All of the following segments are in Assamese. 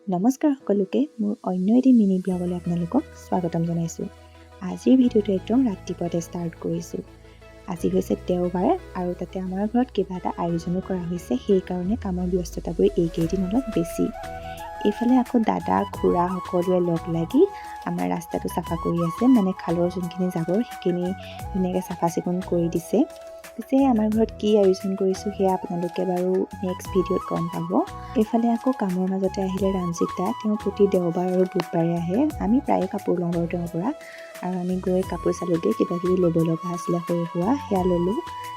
নমস্কাৰ সকলোকে মোৰ অন্য এটি মিনি ব্লগলৈ আপোনালোকক স্বাগতম জনাইছোঁ। আজিৰ ভিডিঅ'টো একদম ৰাতিপুৱাতে ষ্টাৰ্ট কৰিছোঁ। আজি হৈছে দেওবাৰ আৰু তাতে আমাৰ ঘৰত কিবা এটা আয়োজনো কৰা হৈছে, সেইকাৰণে কামৰ ব্যস্ততাবোৰ এইকেইদিন অলপ বেছি। এইফালে আকৌ দাদা খুৰা সকলোৱে লগ লাগি আমাৰ ৰাস্তাটো চাফা কৰি আছে, মানে খালৰ যোনখিনি জাবৰ সেইখিনি ধুনীয়াকৈ চাফা চিকুণ কৰি দিছে। পিছে আমাৰ ঘৰত কি আয়োজন কৰিছোঁ সেয়া আপোনালোকে বাৰু নেক্সট ভিডিঅ'ত গম পাব। এইফালে আকৌ কামৰ মাজতে আহিলে ৰাঞ্জিত দা, তেওঁ প্ৰতি দেওবাৰ আৰু বুধবাৰে আহে। আমি প্ৰায়ে কাপোৰ লওঁ বাৰু তেওঁৰ পৰা, আৰু আমি গৈ কাপোৰ চালোগৈ, কিবা কিবি ল'ব লগা আছিলে সৰু সুৰা, সেয়া ল'লোঁ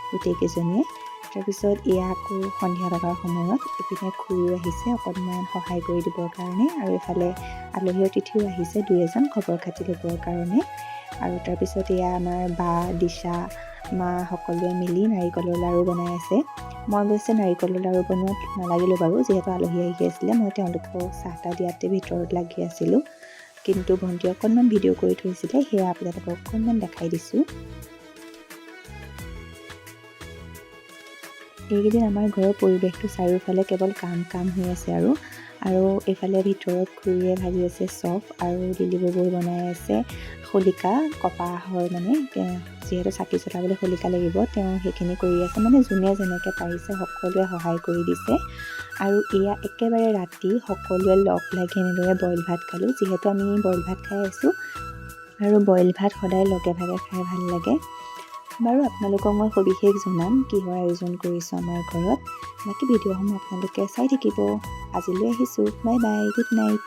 গোটেইকেইজনীয়ে। তাৰপিছত এয়া আকৌ সন্ধিয়া লগাৰ সময়ত ইপিনে খুৰীও আহিছে অকণমান সহায় কৰি দিবৰ কাৰণে, আৰু এইফালে আলহী অতিথিও আহিছে দুই এজন খবৰ খাতি ল'বৰ কাৰণে। আৰু তাৰপিছত এয়া আমাৰ বা দিশা মা সকলোৱে মিলি নাৰিকলৰ লাড়ু বনাই আছে। মই অৱশ্যে নাৰিকলৰ লাড়ু বনোৱাত নালাগিলোঁ বাৰু, যিহেতু আলহী আহি আছিলে। মই তেওঁলোকক চাহ তাহ দিয়াতে ভিতৰত লাগি আছিলোঁ, কিন্তু ভণ্টিয়ে অকণমান ভিডিঅ' কৰি থৈছিলে, সেয়া আপোনালোকক অকণমান দেখাই দিছোঁ। এইকেইদিন আমাৰ ঘৰৰ পৰিৱেশটো চাৰিওফালে কেৱল কাম হৈ আছে আৰু এইফালে ভিতৰত খুৰীয়ে ভাজি আছে চপ, আৰু লিলি ববৈ বনাই আছে শলিকা কপাহৰ, মানে যিহেতু চাকি জ্বলাবলৈ শলিকা লাগিব, তেওঁ সেইখিনি কৰি আছে। মানে যোনে যেনেকৈ পাৰিছে সকলোৱে সহায় কৰি দিছে। আৰু এয়া একেবাৰে ৰাতি সকলোৱে লগ লাগি এনেদৰে বইল ভাত খালোঁ, যিহেতু আমি বইল ভাত খাই আছোঁ, আৰু বইল ভাত সদায় লগে ভাগে খাই ভাল লাগে। বাৰু আপোনালোকক মই সবিশেষ জনাম কিহৰ আয়োজন কৰিছোঁ আমাৰ ঘৰত। বাকী ভিডিঅ'সমূহ আপোনালোকে চাই থাকিব। আজিলৈ আহিছোঁ, বাই বাই, গুড নাইট।